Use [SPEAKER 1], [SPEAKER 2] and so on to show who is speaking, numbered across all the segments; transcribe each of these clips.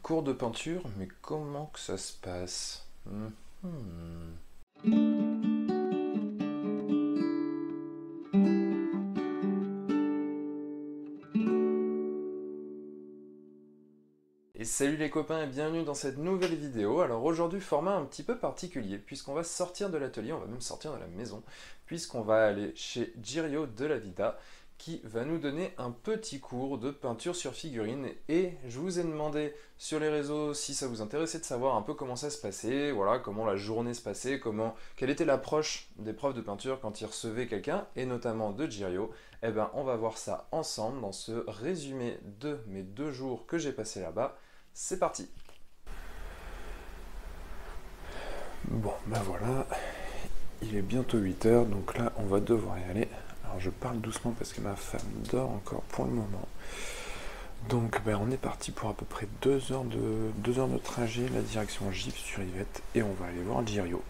[SPEAKER 1] cours de peinture, mais comment que ça se passe? Et salut les copains et bienvenue dans cette nouvelle vidéo. Alors aujourd'hui, format un petit peu particulier, puisqu'on va sortir de l'atelier, on va même sortir de la maison, puisqu'on va aller chez Girio de la Vida, qui va nous donner un petit cours de peinture sur figurine. Et je vous ai demandé sur les réseaux si ça vous intéressait de savoir un peu comment ça se passait, voilà, comment la journée se passait, quelle était l'approche des profs de peinture quand ils recevaient quelqu'un, et notamment de Girio. Eh ben, on va voir ça ensemble dans ce résumé de mes 2 jours que j'ai passé là-bas. C'est parti. Bon, ben voilà, il est bientôt 8 h, donc là on va devoir y aller. Alors je parle doucement parce que ma femme dort encore pour le moment. Donc ben, on est parti pour à peu près 2 heures de trajet, la direction Gif-sur-Yvette, et on va aller voir Girio.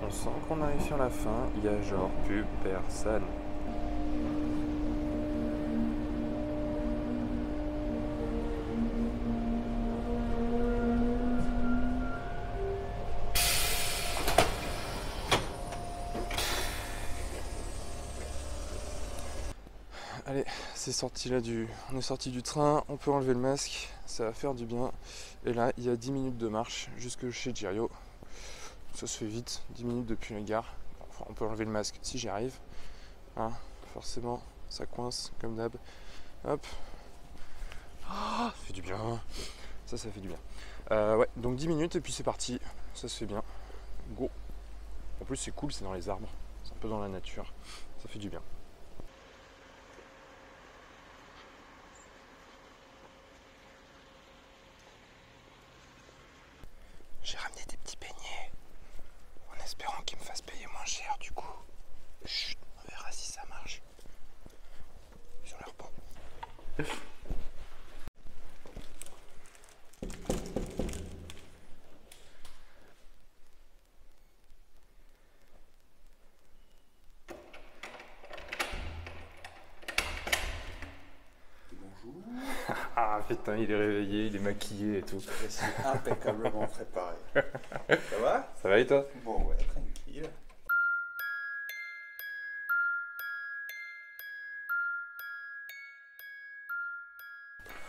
[SPEAKER 1] On sent qu'on arrive sur la fin, il y a genre plus personne. Allez, c'est sorti là on est sorti du train, on peut enlever le masque, ça va faire du bien. Et là, il y a 10 minutes de marche jusque chez Girio. Ça se fait vite, 10 minutes depuis la gare. Enfin, on peut enlever le masque si j'y arrive. Hein, forcément, ça coince comme d'hab. Hop. Ah, ça fait du bien. Ça fait du bien. Ouais, donc 10 minutes et puis c'est parti. Ça se fait bien. Go. En plus, c'est cool, c'est dans les arbres. C'est un peu dans la nature. Ça fait du bien. J'ai ramené des petits beignets en espérant qu'ils me fassent payer moins cher du coup. Chut, on verra si ça marche. Sur leur peau.
[SPEAKER 2] Bonjour.
[SPEAKER 1] Ah putain, il est réveillé, il est maquillé et tout.
[SPEAKER 2] Je suis impeccablement préparé. Ça va?
[SPEAKER 1] Ça va et toi?
[SPEAKER 2] Bon, ouais, tranquille.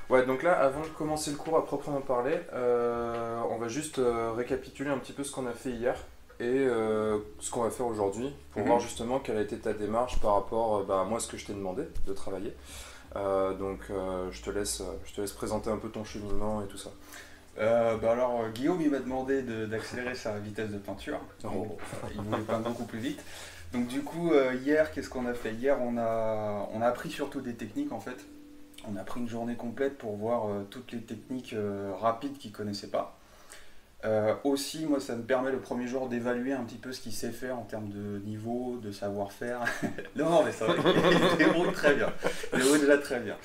[SPEAKER 1] Ouais, donc là, avant de commencer le cours à proprement parler, on va juste récapituler un petit peu ce qu'on a fait hier et ce qu'on va faire aujourd'hui pour voir justement quelle a été ta démarche par rapport à moi, ce que je t'ai demandé de travailler. Je te laisse présenter un peu ton cheminement et tout ça.
[SPEAKER 2] Alors, Guillaume, il m'a demandé d'accélérer sa vitesse de peinture.
[SPEAKER 1] Oh.
[SPEAKER 2] Il voulait peindre beaucoup plus vite. Donc du coup, hier, qu'est-ce qu'on a fait? Hier, on a appris surtout des techniques en fait. On a pris une journée complète pour voir toutes les techniques rapides qu'il ne connaissait pas. Aussi, moi, ça me permet le premier jour d'évaluer un petit peu ce qu'il sait faire en termes de niveau, de savoir-faire. Non, mais ça va, il se débrouille très bien. Il se débrouille déjà très bien.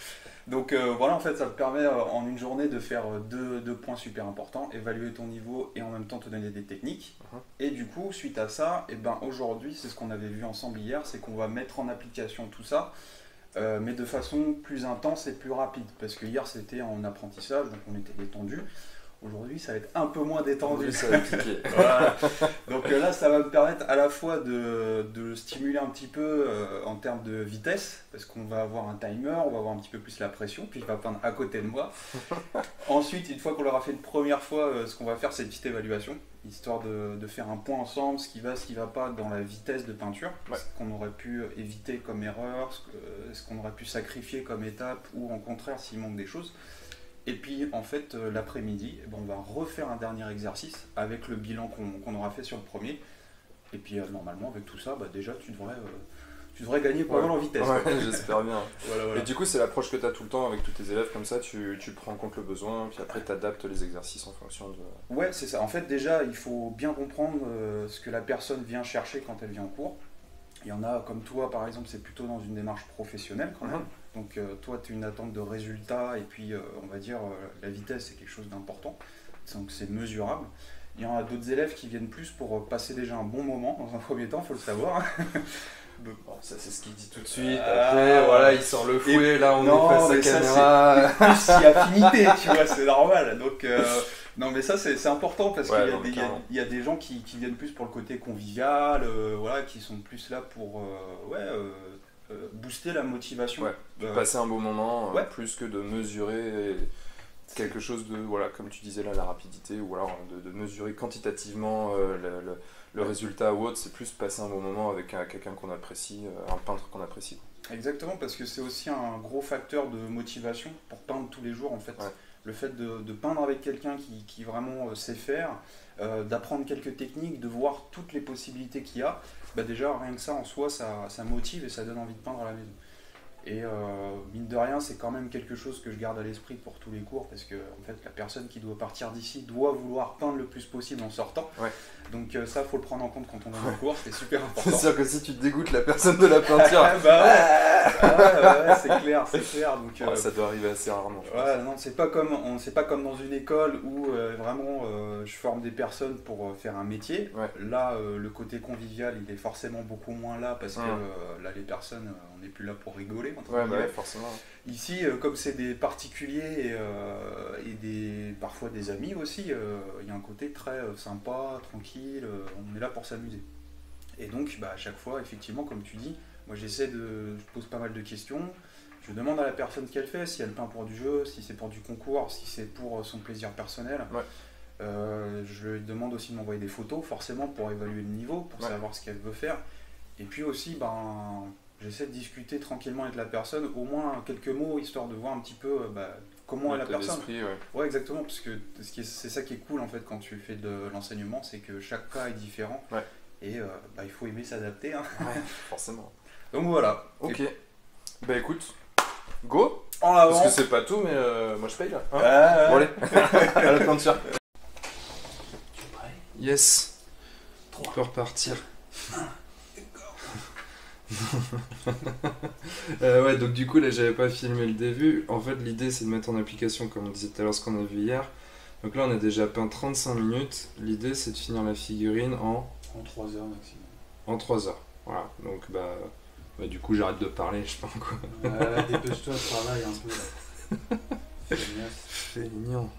[SPEAKER 2] Donc voilà, en fait, ça me permet en une journée de faire deux points super importants, évaluer ton niveau et en même temps te donner des techniques. Et du coup, suite à ça, et ben, aujourd'hui, c'est ce qu'on avait vu ensemble hier, c'est qu'on va mettre en application tout ça, mais de façon plus intense et plus rapide. Parce que hier, c'était en apprentissage, donc on était détendu. Aujourd'hui, ça va être un peu moins détendu.
[SPEAKER 1] Oui, ça va piquer.
[SPEAKER 2] Voilà. Donc là, ça va me permettre à la fois de stimuler un petit peu en termes de vitesse, parce qu'on va avoir un timer, on va avoir un petit peu plus la pression, puis il va peindre à côté de moi. Ensuite, une fois qu'on l'aura fait une première fois, ce qu'on va faire, c'est une petite évaluation, histoire de faire un point ensemble, ce qui va pas dans la vitesse de peinture, ce qu'on aurait pu éviter comme erreur, ce qu'on aurait pu sacrifier comme étape, ou au contraire, s'il manque des choses. Et puis en fait l'après-midi, on va refaire un dernier exercice avec le bilan qu'on aura fait sur le premier. Et puis normalement avec tout ça, déjà tu tu devrais gagner pas mal en vitesse.
[SPEAKER 1] Ouais, j'espère bien.
[SPEAKER 2] Voilà.
[SPEAKER 1] Et du coup, c'est l'approche que tu as tout le temps avec tous tes élèves, comme ça, tu prends en compte le besoin, puis après, tu adaptes les exercices en fonction de...
[SPEAKER 2] Ouais, c'est ça. En fait, déjà, il faut bien comprendre ce que la personne vient chercher quand elle vient en cours. Il y en a, comme toi, par exemple, c'est plutôt dans une démarche professionnelle quand même. Donc, toi, tu as une attente de résultat, et puis, on va dire, la vitesse, c'est quelque chose d'important. Donc, c'est mesurable. Il y en a d'autres élèves qui viennent plus pour passer déjà un bon moment, dans un premier temps, il faut le savoir.
[SPEAKER 1] Bon, ça c'est ce qu'il dit tout de suite, après voilà il sort le fouet, là on est face à la caméra.
[SPEAKER 2] Plus si affinité, tu vois, c'est normal. Donc non mais ça c'est important parce qu'il y a des gens qui viennent plus pour le côté convivial, voilà, qui sont plus là pour booster la motivation.
[SPEAKER 1] Passer un bon moment, plus que de mesurer quelque chose de, voilà, comme tu disais là, la rapidité, ou alors de mesurer quantitativement le résultat ou autre, c'est plus passer un bon moment avec quelqu'un qu'on apprécie, un peintre qu'on apprécie.
[SPEAKER 2] Exactement, parce que c'est aussi un gros facteur de motivation pour peindre tous les jours en fait. Le fait de peindre avec quelqu'un qui vraiment sait faire, d'apprendre quelques techniques, de voir toutes les possibilités qu'il y a, bah déjà rien que ça en soi ça motive et ça donne envie de peindre à la maison. Et mine de rien, c'est quand même quelque chose que je garde à l'esprit pour tous les cours, parce que en fait, la personne qui doit partir d'ici doit vouloir peindre le plus possible en sortant. Donc ça, faut le prendre en compte quand on est en cours, c'est super important.
[SPEAKER 1] C'est sûr que si tu dégoûtes la personne de la peinture,
[SPEAKER 2] c'est clair, c'est clair. Donc
[SPEAKER 1] ça doit arriver assez rarement.
[SPEAKER 2] Non, c'est pas comme dans une école où vraiment je forme des personnes pour faire un métier. Là, le côté convivial, il est forcément beaucoup moins là, parce que là, les personnes, on n'est plus là pour rigoler.
[SPEAKER 1] Forcément.
[SPEAKER 2] Ici, comme c'est des particuliers et parfois des amis aussi, il y a un côté très sympa, tranquille, on est là pour s'amuser. Et donc, à chaque fois, effectivement, comme tu dis, moi je pose pas mal de questions, je demande à la personne ce qu'elle fait, si elle peint pour du jeu, si c'est pour du concours, si c'est pour son plaisir personnel. Je lui demande aussi de m'envoyer des photos, forcément, pour évaluer le niveau, pour savoir ce qu'elle veut faire. Et puis aussi, j'essaie de discuter tranquillement avec la personne, au moins quelques mots, histoire de voir un petit peu comment est la personne. Ouais, exactement, parce que c'est ça qui est cool en fait quand tu fais de l'enseignement, c'est que chaque cas est différent. Et il faut aimer s'adapter.
[SPEAKER 1] Forcément.
[SPEAKER 2] Donc voilà.
[SPEAKER 1] Ok. Bah écoute, go.
[SPEAKER 2] En avant.
[SPEAKER 1] Parce que c'est pas tout, mais moi je paye là. Bon allez, à la peinture. Yes. On peut repartir. Donc du coup là j'avais pas filmé le début. En fait l'idée c'est de mettre en application, comme on disait tout à l'heure, ce qu'on a vu hier. Donc là on a déjà peint 35 minutes. L'idée c'est de finir la figurine en
[SPEAKER 2] 3 heures maximum.
[SPEAKER 1] En 3 heures. Voilà. Donc du coup j'arrête de parler, je pense quoi.
[SPEAKER 2] Dépêche-toi, travaille un peu.
[SPEAKER 1] Feignant.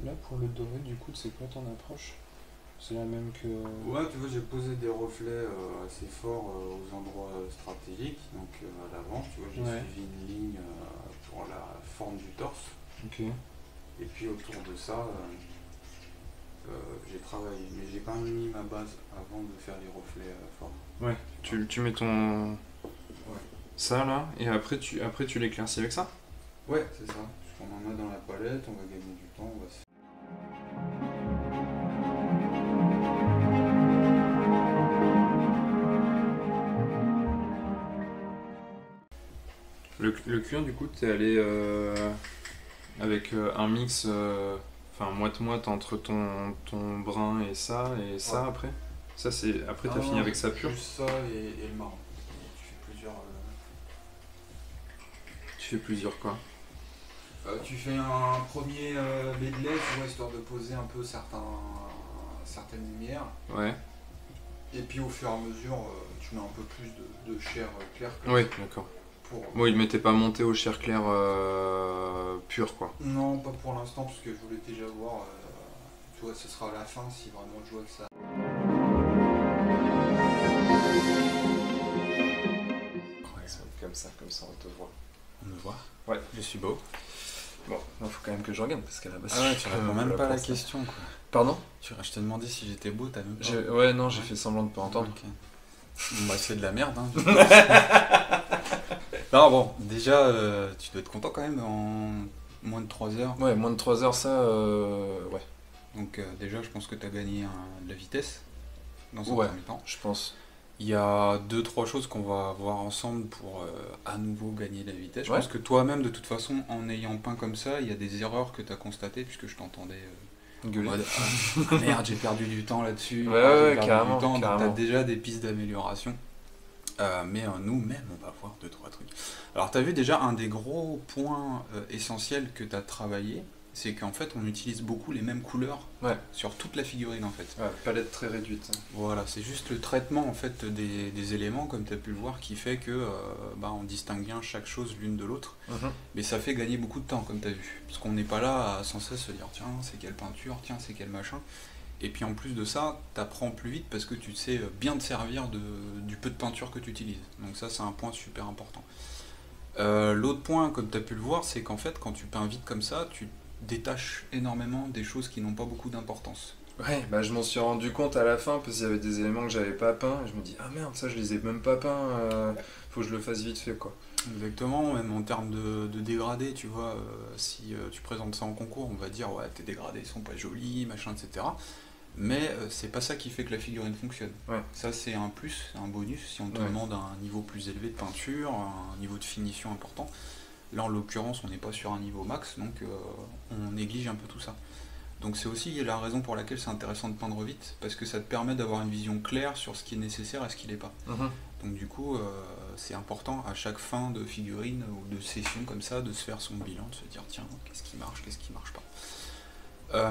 [SPEAKER 1] Là pour le doré, du coup, c'est quoi ton approche? C'est la même que...
[SPEAKER 3] Ouais, tu vois, j'ai posé des reflets assez forts aux endroits stratégiques. Donc à l'avant, tu vois, j'ai suivi une ligne pour la forme du torse.
[SPEAKER 1] Ok.
[SPEAKER 3] Et puis autour de ça, j'ai travaillé. Mais j'ai quand même mis ma base avant de faire les reflets forts.
[SPEAKER 1] Ouais, tu mets ton... ça là, et après tu l'éclaircis avec ça?
[SPEAKER 3] Ouais, c'est ça. On en a dans la palette, on va gagner du temps, on va...
[SPEAKER 1] Le cuir, du coup, t'es allé avec un mix, moite-moite entre ton brun et ça après? Ça, c'est... Après, t'as fini avec ça pur?
[SPEAKER 3] Juste ça et le marron. Tu fais plusieurs...
[SPEAKER 1] Tu fais plusieurs quoi?
[SPEAKER 3] Tu fais un premier medley, tu vois, histoire de poser un peu certaines lumières.
[SPEAKER 1] Ouais.
[SPEAKER 3] Et puis au fur et à mesure, tu mets un peu plus de chair claire.
[SPEAKER 1] Oui, d'accord.
[SPEAKER 3] pour...
[SPEAKER 1] Bon, il m'était pas monté au chair clair pur, quoi.
[SPEAKER 3] Non, pas pour l'instant, parce que je voulais déjà voir. Tu vois, ce sera à la fin si vraiment je vois que ça.
[SPEAKER 1] Ouais, ça va être comme ça on te voit.
[SPEAKER 2] On me voit?
[SPEAKER 1] Ouais.
[SPEAKER 2] Je suis beau.
[SPEAKER 1] Bon, il faut quand même que je regarde parce qu'à la base.
[SPEAKER 2] Ah ouais, tu réponds même pas à la question, quoi.
[SPEAKER 1] Pardon?
[SPEAKER 2] Je t'ai demandé si j'étais beau, t'as même pas.
[SPEAKER 1] Ouais, non, j'ai fait semblant de pas entendre.
[SPEAKER 2] Ok. Bon, bah, c'est de la merde, hein. Non, bon, déjà, tu dois être content quand même en moins de 3 heures.
[SPEAKER 1] Ouais, moins de 3 heures, ça, ouais.
[SPEAKER 2] Donc, déjà, je pense que t'as gagné de la vitesse dans un
[SPEAKER 1] Ouais,
[SPEAKER 2] premier temps.
[SPEAKER 1] je pense.
[SPEAKER 2] Il y a 2-3 choses qu'on va voir ensemble pour à nouveau gagner de la vitesse. Je
[SPEAKER 1] Ouais.
[SPEAKER 2] pense que toi-même, de toute façon, en ayant peint comme ça, il y a des erreurs que tu as constatées, puisque je t'entendais en
[SPEAKER 1] Gueuler.
[SPEAKER 2] mode ah, merde, j'ai perdu du temps là-dessus.
[SPEAKER 1] Ouais,
[SPEAKER 2] j'ai
[SPEAKER 1] ouais,
[SPEAKER 2] perdu
[SPEAKER 1] carrément,
[SPEAKER 2] du temps. Donc, tu as
[SPEAKER 1] carrément.
[SPEAKER 2] déjà des pistes d'amélioration. Mais nous-mêmes, on va voir 2-3 trucs. Alors, tu as vu déjà un des gros points essentiels que tu as travaillé, c'est qu'en fait, on utilise beaucoup les mêmes couleurs
[SPEAKER 1] Ouais.
[SPEAKER 2] sur toute la figurine, en fait.
[SPEAKER 1] Ouais, palette très réduite.
[SPEAKER 2] Voilà, c'est juste le traitement en fait des éléments, comme tu as pu le voir, qui fait que on distingue bien chaque chose l'une de l'autre. Mais ça fait gagner beaucoup de temps, comme tu as vu. Parce qu'on n'est pas là à sans cesse se dire tiens, c'est quelle peinture, tiens, c'est quel machin. Et puis en plus de ça, tu apprends plus vite parce que tu sais bien te servir du peu de peinture que tu utilises. Donc ça, c'est un point super important. L'autre point, comme tu as pu le voir, c'est qu'en fait, quand tu peins vite comme ça, tu détaches énormément des choses qui n'ont pas beaucoup d'importance.
[SPEAKER 1] Ouais, bah je m'en suis rendu compte à la fin parce qu'il y avait des éléments que j'avais pas peints et je me dis ah merde, ça je les ai même pas peints, faut que je le fasse vite fait, quoi.
[SPEAKER 2] Exactement, même en termes de dégradés, tu vois, si tu présentes ça en concours, on va dire ouais, tes dégradés sont pas jolis, machin, etc. Mais c'est pas ça qui fait que la figurine fonctionne.
[SPEAKER 1] Ouais.
[SPEAKER 2] Ça, c'est un plus, un bonus si on te demande un niveau plus élevé de peinture, un niveau de finition important. Là, en l'occurrence, on n'est pas sur un niveau max, donc on néglige un peu tout ça. Donc c'est aussi la raison pour laquelle c'est intéressant de peindre vite, parce que ça te permet d'avoir une vision claire sur ce qui est nécessaire et ce qui l'est pas. Donc du coup, c'est important à chaque fin de figurine ou de session comme ça, de se faire son bilan, de se dire tiens, qu'est-ce qui marche pas.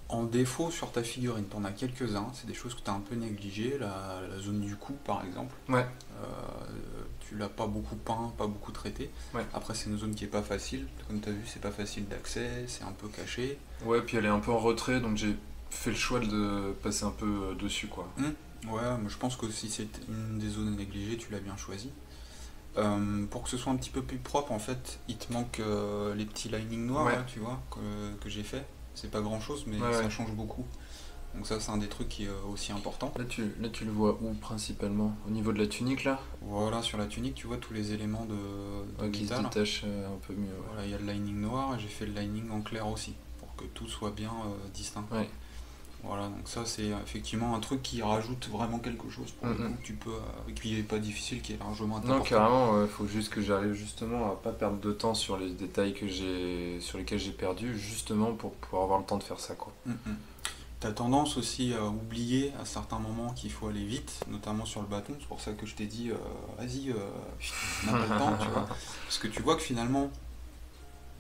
[SPEAKER 2] En défaut sur ta figurine, t'en as quelques-uns, c'est des choses que tu as un peu négligées, la zone du cou par exemple.
[SPEAKER 1] Ouais.
[SPEAKER 2] Tu l'as pas beaucoup peint, pas beaucoup traité.
[SPEAKER 1] Ouais.
[SPEAKER 2] Après c'est une zone qui est pas facile, comme tu as vu c'est pas facile d'accès, c'est un peu caché.
[SPEAKER 1] Ouais, puis elle est un peu en retrait, donc j'ai fait le choix de passer un peu dessus, quoi.
[SPEAKER 2] Ouais, mais je pense que si c'est une des zones négligées, tu l'as bien choisi. Pour que ce soit un petit peu plus propre, en fait, il te manque les petits linings noirs, là, tu vois, que j'ai fait. C'est pas grand chose, mais ça change beaucoup. Donc ça, c'est un des trucs qui est aussi important.
[SPEAKER 1] Là, tu le vois où principalement? Au niveau de la tunique, là?
[SPEAKER 2] Voilà, sur la tunique, tu vois tous les éléments de
[SPEAKER 1] qui se
[SPEAKER 2] métal.
[SPEAKER 1] détachent un peu mieux. Ouais.
[SPEAKER 2] Voilà, il y a le lining noir et j'ai fait le lining en clair aussi, pour que tout soit bien distinct.
[SPEAKER 1] Ouais.
[SPEAKER 2] Voilà, donc ça c'est effectivement un truc qui rajoute vraiment quelque chose pour le coup, que tu peux, qui est pas difficile, qui est largement important.
[SPEAKER 1] Non, carrément, faut juste que j'arrive justement à pas perdre de temps sur les détails sur lesquels j'ai perdu, justement pour pouvoir avoir le temps de faire ça, quoi.
[SPEAKER 2] T'as tendance aussi à oublier à certains moments qu'il faut aller vite, notamment sur le bâton, c'est pour ça que je t'ai dit vas-y, on n'a pas le temps, tu vois. Parce que tu vois que finalement,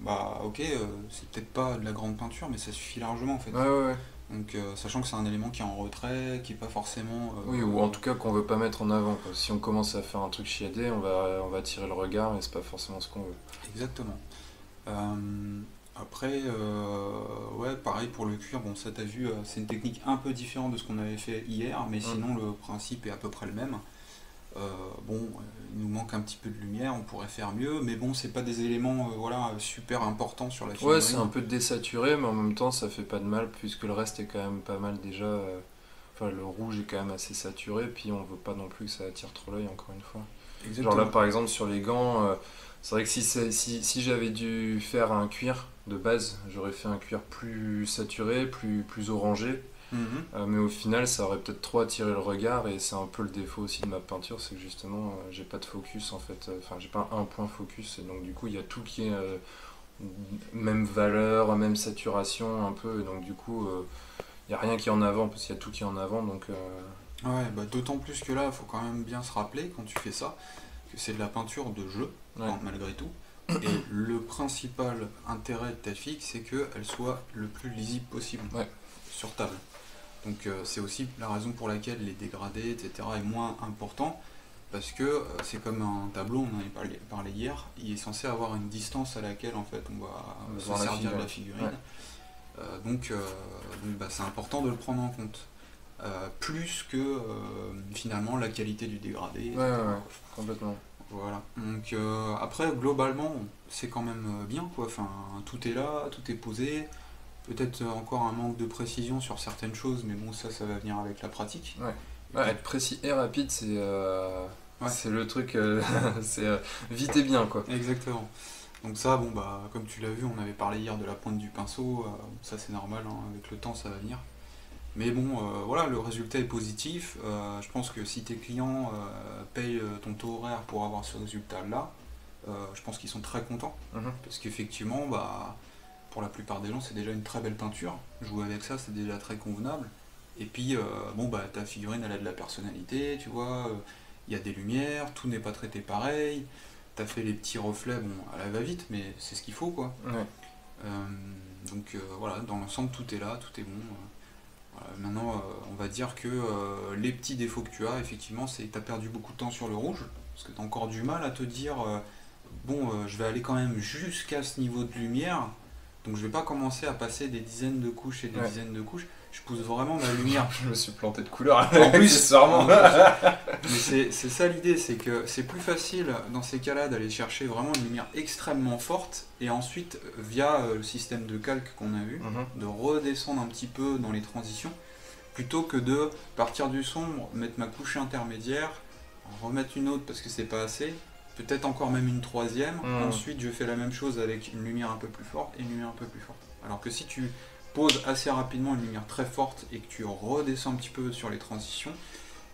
[SPEAKER 2] bah ok, c'est peut-être pas de la grande peinture, mais ça suffit largement en fait.
[SPEAKER 1] Ouais.
[SPEAKER 2] Donc sachant que c'est un élément qui est en retrait, qui est pas forcément...
[SPEAKER 1] oui, ou en tout cas qu'on veut pas mettre en avant, quoi. Si on commence à faire un truc chiadé, on va attirer le regard et c'est pas forcément ce qu'on veut.
[SPEAKER 2] Exactement. Après, ouais, pareil pour le cuir, bon ça t'as vu, c'est une technique un peu différente de ce qu'on avait fait hier, mais sinon le principe est à peu près le même. Il nous manque un petit peu de lumière, on pourrait faire mieux, mais bon, c'est pas des éléments super importants sur la figurine.
[SPEAKER 1] Ouais, c'est un peu désaturé, mais en même temps, ça fait pas de mal, puisque le reste est quand même pas mal déjà. Enfin, le rouge est quand même assez saturé, puis on veut pas non plus que ça attire trop l'œil, encore une fois.
[SPEAKER 2] Exactement.
[SPEAKER 1] Genre là, par exemple, sur les gants, c'est vrai que si j'avais dû faire un cuir de base, j'aurais fait un cuir plus saturé, plus orangé. Mais au final ça aurait peut-être trop attiré le regard et c'est un peu le défaut aussi de ma peinture, c'est que justement j'ai pas de focus en fait, enfin j'ai pas un point focus et donc du coup il y a tout qui est même valeur, même saturation un peu et donc du coup il y a rien qui est en avant parce qu'il y a tout qui est en avant donc
[SPEAKER 2] ouais, bah d'autant plus que là il faut quand même bien se rappeler quand tu fais ça que c'est de la peinture de jeu malgré tout et le principal intérêt de ta figue c'est qu'elle soit le plus lisible possible sur table. Donc c'est aussi la raison pour laquelle les dégradés, etc. est moins important,
[SPEAKER 3] parce que c'est comme un tableau, on en avait parlé hier, il est censé avoir une distance à laquelle en fait on va se servir de la figurine. Donc bah, c'est important de le prendre en compte. Plus que finalement la qualité du dégradé.
[SPEAKER 1] Ouais, complètement.
[SPEAKER 3] Voilà. Donc après globalement c'est quand même bien quoi. Enfin, tout est là, tout est posé. Peut-être encore un manque de précision sur certaines choses, mais bon ça va venir avec la pratique.
[SPEAKER 1] Être précis et rapide, c'est le truc, c'est vite et bien quoi.
[SPEAKER 3] Exactement. Donc ça, bon bah comme tu l'as vu, on avait parlé hier de la pointe du pinceau, ça c'est normal, hein, avec le temps ça va venir. Mais bon, voilà, le résultat est positif. Je pense que si tes clients payent ton taux horaire pour avoir ce résultat-là, je pense qu'ils sont très contents. Parce qu'effectivement, bah, pour la plupart des gens, c'est déjà une très belle peinture. Jouer avec ça, c'est déjà très convenable. Et puis, bon, bah, ta figurine, elle a de la personnalité, tu vois. Il y a des lumières, tout n'est pas traité pareil. T'as fait les petits reflets, bon, elle va vite, mais c'est ce qu'il faut, quoi. Donc voilà, dans l'ensemble, tout est là, tout est bon. Maintenant, on va dire que les petits défauts que tu as, effectivement, c'est que tu as perdu beaucoup de temps sur le rouge, parce que tu as encore du mal à te dire, je vais aller quand même jusqu'à ce niveau de lumière, donc je vais pas commencer à passer des dizaines de couches et des dizaines de couches, je pousse vraiment ma lumière.
[SPEAKER 1] Je me suis planté de couleur,
[SPEAKER 3] en plus,
[SPEAKER 1] sûrement.
[SPEAKER 3] Mais c'est ça l'idée, c'est que c'est plus facile dans ces cas-là d'aller chercher vraiment une lumière extrêmement forte et ensuite via le système de calque qu'on a vu, de redescendre un petit peu dans les transitions plutôt que de partir du sombre, mettre ma couche intermédiaire, en remettre une autre parce que c'est pas assez, peut-être encore même une troisième, ensuite je fais la même chose avec une lumière un peu plus forte et une lumière un peu plus forte. Alors que si tu poses assez rapidement une lumière très forte et que tu redescends un petit peu sur les transitions,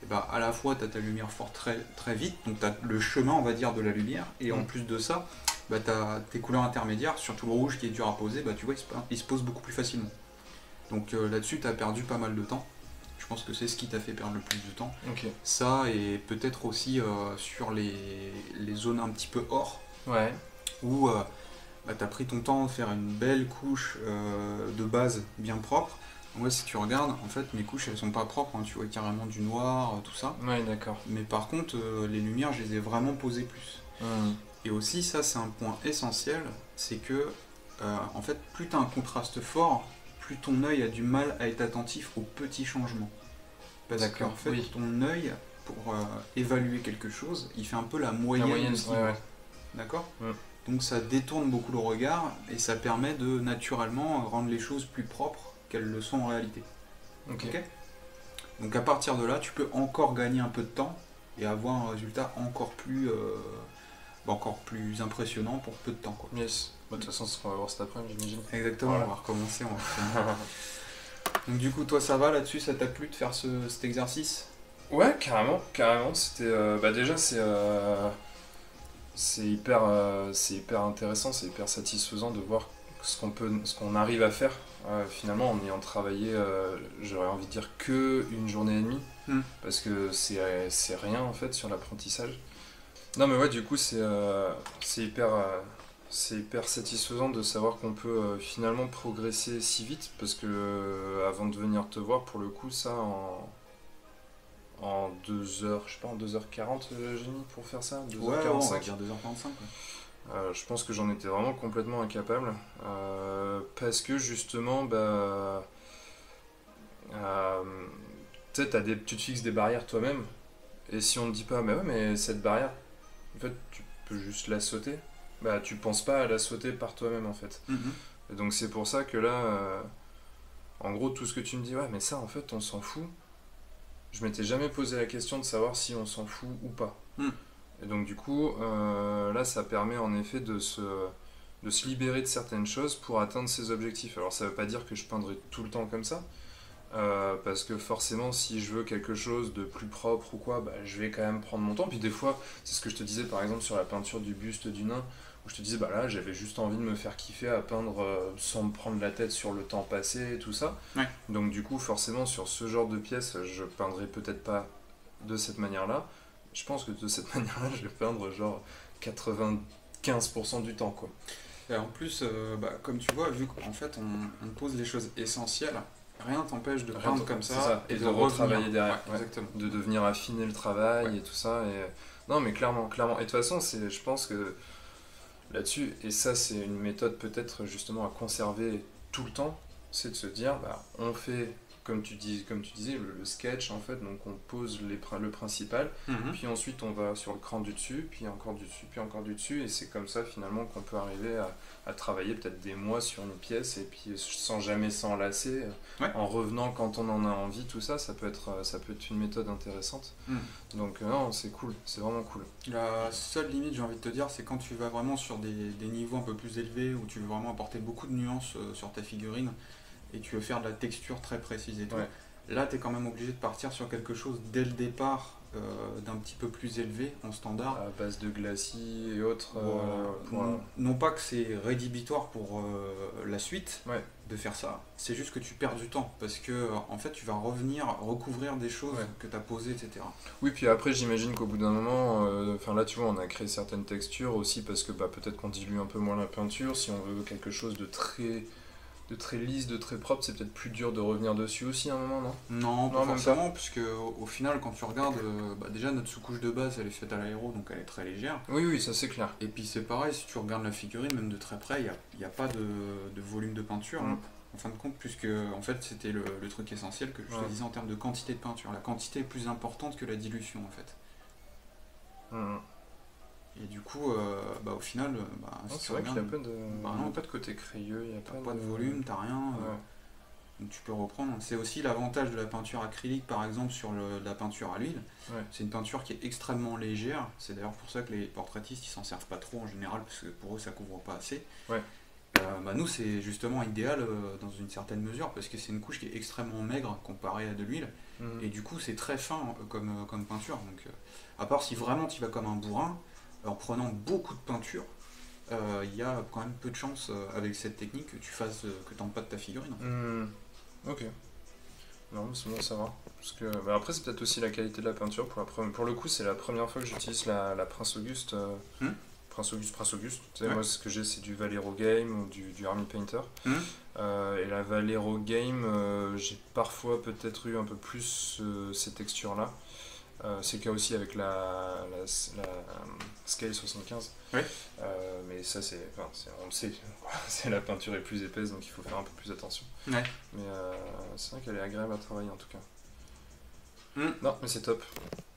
[SPEAKER 3] et bah à la fois tu as ta lumière forte très, très vite, donc tu as le chemin on va dire de la lumière, et en plus de ça, bah, tu as tes couleurs intermédiaires, surtout le rouge qui est dur à poser, bah, tu vois il se pose beaucoup plus facilement. Donc là-dessus tu as perdu pas mal de temps, je pense que c'est ce qui t'a fait perdre le plus de temps. Ça et peut-être aussi sur les zones un petit peu or, où bah, tu as pris ton temps de faire une belle couche de base bien propre. Ouais, si tu regardes, en fait, mes couches, elles sont pas propres, hein, tu vois carrément du noir, tout ça.
[SPEAKER 1] Ouais, d'accord.
[SPEAKER 3] Mais par contre, les lumières, je les ai vraiment posées plus. Et aussi, ça, c'est un point essentiel, c'est que, en fait, plus tu as un contraste fort, plus ton œil a du mal à être attentif aux petits changements. Parce qu'en fait, ton œil, pour évaluer quelque chose, il fait un peu la moyenne de ce qu'il voit. D'accord ? Donc ça détourne beaucoup le regard, et ça permet de, naturellement, rendre les choses plus propres qu'elles le sont en réalité. Donc à partir de là, tu peux encore gagner un peu de temps et avoir un résultat encore plus impressionnant pour peu de temps, quoi.
[SPEAKER 1] Yes. De toute façon, c'est ce qu'on va voir cet après-midi, j'imagine.
[SPEAKER 3] Exactement, voilà. On va recommencer. Donc du coup, toi ça va là-dessus, ça t'a plu de faire cet exercice ?
[SPEAKER 1] Ouais, carrément. C'était, déjà c'est hyper intéressant, c'est hyper satisfaisant de voir ce qu'on arrive à faire. Finalement, en ayant travaillé, j'aurais envie de dire que une journée et demie, parce que c'est rien en fait sur l'apprentissage. Non mais ouais, du coup c'est hyper satisfaisant de savoir qu'on peut finalement progresser si vite, parce que avant de venir te voir, pour le coup, ça en 2 heures, je sais pas, en 2h40 j'ai mis pour faire ça, 2h45.
[SPEAKER 3] Ouais, on va dire 2h45.
[SPEAKER 1] Je pense que j'en étais vraiment complètement incapable, parce que justement, tu sais, tu te fixes des barrières toi-même, et si on te dit pas, mais cette barrière, en fait, tu peux juste la sauter, tu penses pas à la sauter par toi-même, en fait. Et donc c'est pour ça que là, en gros, tout ce que tu me dis, mais ça, en fait, on s'en fout, je m'étais jamais posé la question de savoir si on s'en fout ou pas. Et donc du coup, là, ça permet en effet de se libérer de certaines choses pour atteindre ses objectifs. Alors ça veut pas dire que je peindrai tout le temps comme ça, parce que forcément, si je veux quelque chose de plus propre ou quoi, je vais quand même prendre mon temps. Puis des fois, c'est ce que je te disais par exemple sur la peinture du buste du nain, où je te disais, là, j'avais juste envie de me faire kiffer à peindre sans me prendre la tête sur le temps passé et tout ça. Donc du coup, forcément, sur ce genre de pièces, je peindrai peut-être pas de cette manière-là. Je pense que de cette manière-là, je vais peindre genre 95% du temps, quoi.
[SPEAKER 3] Et en plus, comme tu vois, vu qu'en fait on pose les choses essentielles, rien t'empêche de peindre comme ça
[SPEAKER 1] et de retravailler derrière.
[SPEAKER 3] Exactement.
[SPEAKER 1] De venir affiner le travail et tout ça. Et Non, mais clairement, clairement. Et de toute façon, je pense que là-dessus, et ça c'est une méthode peut-être justement à conserver tout le temps, c'est de se dire, bah, on fait, comme tu disais, le sketch en fait, donc on pose le principal, puis ensuite on va sur le cran du dessus, puis encore du dessus, puis encore du dessus, et c'est comme ça finalement qu'on peut arriver à travailler peut-être des mois sur une pièce, et puis sans jamais s'enlacer, en revenant quand on en a envie, tout ça, ça peut être une méthode intéressante. Donc non, c'est cool, c'est vraiment cool.
[SPEAKER 3] La seule limite, j'ai envie de te dire, c'est quand tu vas vraiment sur des niveaux un peu plus élevés, où tu veux vraiment apporter beaucoup de nuances sur ta figurine, et tu veux faire de la texture très précise et tout. Là, tu es quand même obligé de partir sur quelque chose dès le départ d'un petit peu plus élevé en standard.
[SPEAKER 1] À base de glacis et autres.
[SPEAKER 3] Non pas que c'est rédhibitoire pour la suite de faire ça, c'est juste que tu perds du temps parce que en fait tu vas revenir recouvrir des choses que tu as posées, etc.
[SPEAKER 1] Oui, puis après j'imagine qu'au bout d'un moment, là tu vois, on a créé certaines textures aussi parce que peut-être qu'on dilue un peu moins la peinture. Si on veut quelque chose de très lisse, de très propre, c'est peut-être plus dur de revenir dessus aussi à un moment, non?
[SPEAKER 3] Non, pas forcément, puisque au final, quand tu regardes, déjà notre sous-couche de base, elle est faite à l'aéro, donc elle est très légère.
[SPEAKER 1] Oui, ça c'est clair.
[SPEAKER 3] Et puis c'est pareil, si tu regardes la figurine, même de très près, il n'y a pas de volume de peinture, en fin de compte, puisque en fait c'était le truc essentiel que je te disais en termes de quantité de peinture. La quantité est plus importante que la dilution, en fait. Et du coup, au final,
[SPEAKER 1] c'est vrai qu'il n'y a pas de côté crayeux, il n'y a
[SPEAKER 3] pas de volume, t'as rien. Donc tu peux reprendre. C'est aussi l'avantage de la peinture acrylique, par exemple, sur la peinture à l'huile. C'est une peinture qui est extrêmement légère. C'est d'ailleurs pour ça que les portraitistes ils s'en servent pas trop en général, parce que pour eux ça couvre pas assez. Nous, c'est justement idéal dans une certaine mesure, parce que c'est une couche qui est extrêmement maigre comparée à de l'huile. Et du coup, c'est très fin comme peinture. Donc, à part si vraiment tu vas comme un bourrin, en prenant beaucoup de peinture, il y a quand même peu de chance avec cette technique que tu fasses que tu empâtes ta figurine.
[SPEAKER 1] Ok. Non, mais c'est bon, ça va. Parce que, après, c'est peut-être aussi la qualité de la peinture. Pour le coup, c'est la première fois que j'utilise la Prince Auguste. Prince Auguste. Tu sais, moi, ce que j'ai, c'est du Valero Game ou du Army Painter. Et la Valero Game, j'ai parfois peut-être eu un peu plus ces textures-là. C'est le cas aussi avec la Scale 75. Mais ça, on le sait, la peinture est plus épaisse, donc il faut faire un peu plus attention. Mais c'est vrai qu'elle est agréable à travailler en tout cas. Non, mais c'est top.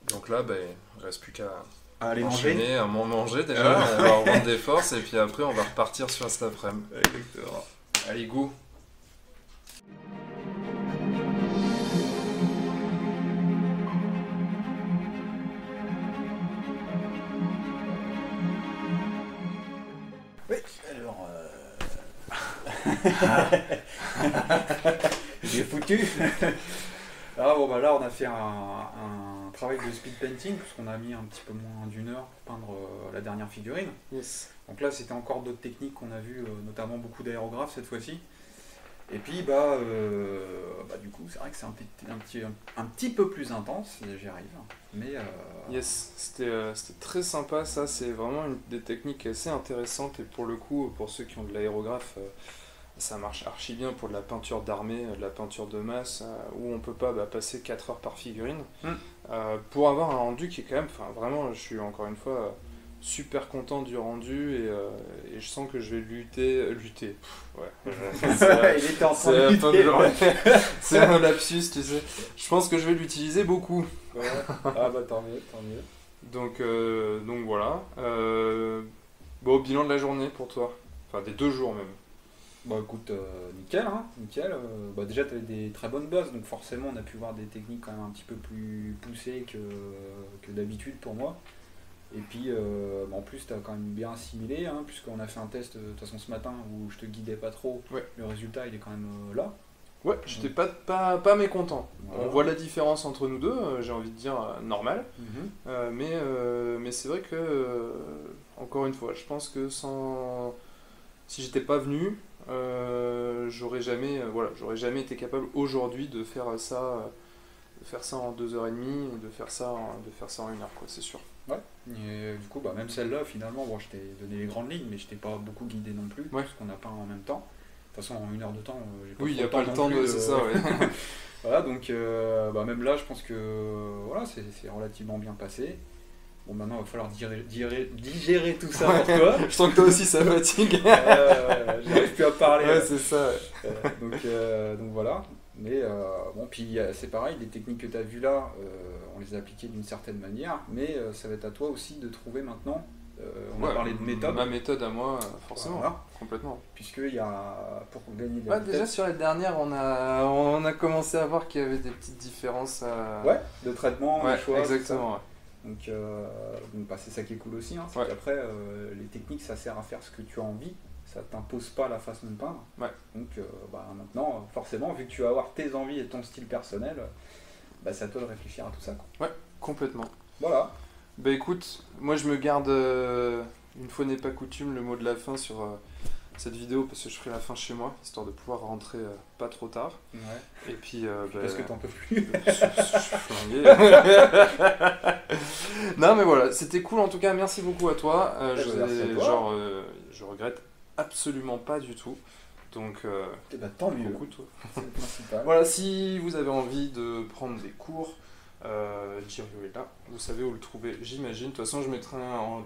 [SPEAKER 1] Donc là, il ne reste plus qu'à
[SPEAKER 3] aller
[SPEAKER 1] enchaîner, à manger déjà. On va reprendre des forces et puis après, on va repartir sur cet après-midi.
[SPEAKER 3] Exactement.
[SPEAKER 1] Allez, go!
[SPEAKER 2] Oui, alors... J'ai foutu. Là, on a fait un travail de speed painting, puisqu'on a mis un petit peu moins d'1 heure pour peindre la dernière figurine. Donc là, c'était encore d'autres techniques qu'on a vues, notamment beaucoup d'aérographes cette fois-ci. Et puis, du coup, c'est vrai que c'est un petit peu plus intense, j'y arrive. Mais
[SPEAKER 1] c'était très sympa, ça, c'est vraiment une des techniques assez intéressantes. Et pour le coup, pour ceux qui ont de l'aérographe, ça marche archi bien pour de la peinture d'armée, de la peinture de masse, où on peut pas passer 4 heures par figurine. Pour avoir un rendu qui est quand même, vraiment, je suis encore une fois super content du rendu et je sens que je vais lutter.
[SPEAKER 2] Il était en train de lutter.
[SPEAKER 1] C'est un lapsus, tu sais. Je pense que je vais l'utiliser beaucoup.
[SPEAKER 2] Tant mieux.
[SPEAKER 1] Donc voilà. Bilan de la journée pour toi. Enfin, des 2 jours même.
[SPEAKER 2] Écoute, nickel. Déjà, tu avais des très bonnes bases, donc forcément, on a pu voir des techniques quand même un petit peu plus poussées que d'habitude pour moi. Et puis, en plus, tu as quand même bien assimilé, puisqu'on a fait un test de toute façon ce matin où je te guidais pas trop. Le résultat, il est quand même là.
[SPEAKER 1] Ouais, j'étais pas mécontent. On voit la différence entre nous deux, j'ai envie de dire normal. Mais c'est vrai que, encore une fois, je pense que si j'étais pas venu, j'aurais jamais été capable aujourd'hui de faire ça en 2h30 et de faire ça en 1 heure, quoi, c'est sûr.
[SPEAKER 2] Et du coup, même celle-là, finalement, je t'ai donné les grandes lignes, mais je t'ai pas beaucoup guidé non plus, parce qu'on n'a pas en même temps. De toute façon, en 1 heure de temps, j'ai pas
[SPEAKER 1] il n'y a pas le temps de... C'est ça,
[SPEAKER 2] Voilà, donc même là, je pense que c'est relativement bien passé.
[SPEAKER 3] Bon, maintenant, il va falloir digérer tout ça pour toi.
[SPEAKER 1] Je sens que toi aussi, ça fatigue.
[SPEAKER 3] J'arrive plus à parler.
[SPEAKER 1] Ouais, c'est ça.
[SPEAKER 3] Donc voilà. Mais bon, puis c'est pareil, les techniques que tu as vues là, on les a appliquées d'une certaine manière, mais ça va être à toi aussi de trouver maintenant. On a parlé de méthode.
[SPEAKER 1] Ma méthode à moi, forcément,
[SPEAKER 3] voilà.
[SPEAKER 1] Complètement.
[SPEAKER 3] Puisqu'il y a, pour gagner de la vitesse...
[SPEAKER 1] Déjà sur les dernières, on a commencé à voir qu'il y avait des petites différences.
[SPEAKER 3] Ouais, de traitement, de choix.
[SPEAKER 1] Exactement.
[SPEAKER 3] Donc bah, c'est ça qui est cool aussi, hein, c'est qu'après, les techniques, ça sert à faire ce que tu as envie. Ça t'impose pas la façon de peindre. Donc bah, maintenant, forcément, vu que tu vas avoir tes envies et ton style personnel, bah, c'est à toi de réfléchir à tout ça, quoi.
[SPEAKER 1] Ouais, complètement.
[SPEAKER 3] Voilà.
[SPEAKER 1] Bah écoute, moi je me garde, une fois n'est pas coutume, le mot de la fin sur cette vidéo, parce que je ferai la fin chez moi, histoire de pouvoir rentrer pas trop tard.
[SPEAKER 3] Ouais.
[SPEAKER 1] Et puis...
[SPEAKER 3] parce que t'en peux plus.
[SPEAKER 1] Je suis flingué. Non mais voilà, c'était cool en tout cas, merci beaucoup à toi. Je regrette absolument pas du tout. Donc,
[SPEAKER 3] bah, tant mieux.
[SPEAKER 1] Beaucoup, toi.
[SPEAKER 3] C'est le principal.
[SPEAKER 1] Voilà, si vous avez envie de prendre des cours, Jirio est là, vous savez où le trouver, j'imagine. De toute façon, je mettrai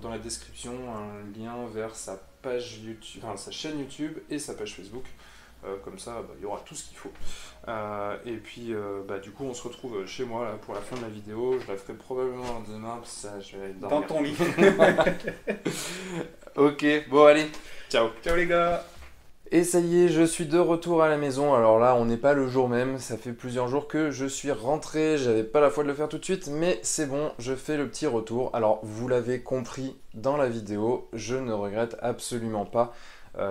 [SPEAKER 1] dans la description un lien vers sa page YouTube, enfin sa chaîne YouTube et sa page Facebook. Comme ça, il y aura tout ce qu'il faut. Et puis, du coup, on se retrouve chez moi là, pour la fin de la vidéo. Je la ferai probablement demain, parce que ça, je vais dormir.
[SPEAKER 3] Dans ton lit.
[SPEAKER 1] Ok, bon allez, ciao.
[SPEAKER 3] Ciao les gars.
[SPEAKER 1] Et ça y est, je suis de retour à la maison. Alors là, on n'est pas le jour même, ça fait plusieurs jours que je suis rentré, j'avais pas la foi de le faire tout de suite, mais c'est bon, je fais le petit retour. Alors, vous l'avez compris dans la vidéo, je ne regrette absolument pas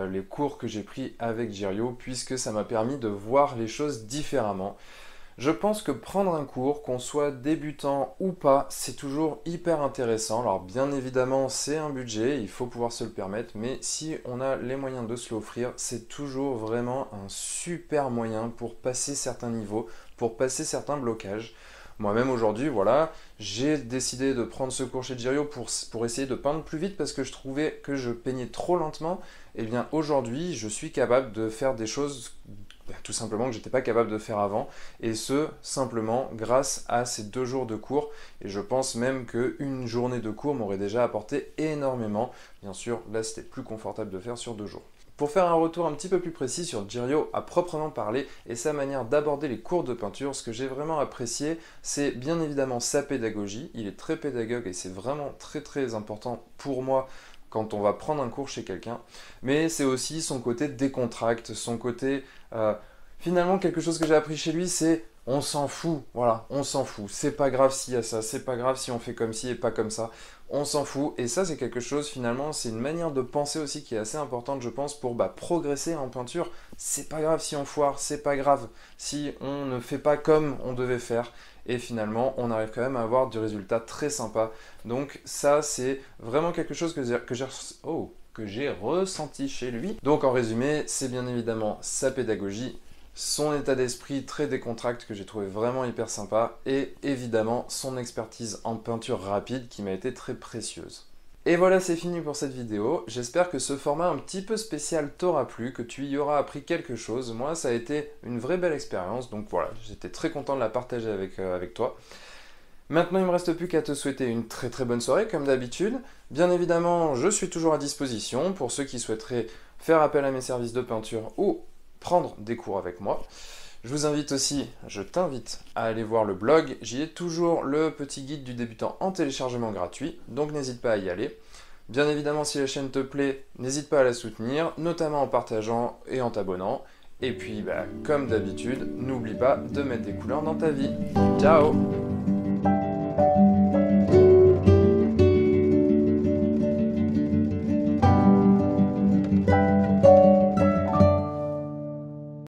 [SPEAKER 1] les cours que j'ai pris avec Jirio, puisque ça m'a permis de voir les choses différemment. Je pense que prendre un cours, qu'on soit débutant ou pas, c'est toujours hyper intéressant. Alors bien évidemment, c'est un budget, il faut pouvoir se le permettre, mais si on a les moyens de se l'offrir, c'est toujours vraiment un super moyen pour passer certains niveaux, pour passer certains blocages. Moi-même aujourd'hui, voilà, j'ai décidé de prendre ce cours chez Jirio pour essayer de peindre plus vite parce que je trouvais que je peignais trop lentement. Et bien aujourd'hui, je suis capable de faire des choses tout simplement que j'étais pas capable de faire avant, et ce simplement grâce à ces 2 jours de cours. Et je pense même qu'une journée de cours m'aurait déjà apporté énormément. Bien sûr, là c'était plus confortable de faire sur 2 jours. Pour faire un retour un petit peu plus précis sur Jirio à proprement parler et sa manière d'aborder les cours de peinture, ce que j'ai vraiment apprécié, c'est bien évidemment sa pédagogie. Il est très pédagogue et c'est vraiment très important pour moi quand on va prendre un cours chez quelqu'un, mais c'est aussi son côté décontracte, son côté... finalement, quelque chose que j'ai appris chez lui, c'est on s'en fout, voilà, on s'en fout. C'est pas grave s'il y a ça, c'est pas grave si on fait comme ci et pas comme ça, on s'en fout. Et ça, c'est quelque chose, finalement, c'est une manière de penser aussi qui est assez importante, je pense, pour progresser en peinture. C'est pas grave si on foire, c'est pas grave si on ne fait pas comme on devait faire. Et finalement, on arrive quand même à avoir du résultat très sympa. Donc ça, c'est vraiment quelque chose que j'ai ressenti chez lui. Donc en résumé, c'est bien évidemment sa pédagogie, son état d'esprit très décontracté que j'ai trouvé vraiment hyper sympa, et évidemment son expertise en peinture rapide qui m'a été très précieuse. Et voilà, c'est fini pour cette vidéo. J'espère que ce format un petit peu spécial t'aura plu, que tu y auras appris quelque chose. Moi, ça a été une vraie belle expérience, donc voilà, j'étais très content de la partager avec toi. Maintenant, il ne me reste plus qu'à te souhaiter une très bonne soirée, comme d'habitude. Bien évidemment, je suis toujours à disposition pour ceux qui souhaiteraient faire appel à mes services de peinture ou prendre des cours avec moi. Je t'invite à aller voir le blog. J'y ai toujours le petit guide du débutant en téléchargement gratuit, donc n'hésite pas à y aller. Bien évidemment, si la chaîne te plaît, n'hésite pas à la soutenir, notamment en partageant et en t'abonnant. Et puis, comme d'habitude, n'oublie pas de mettre des couleurs dans ta vie. Ciao!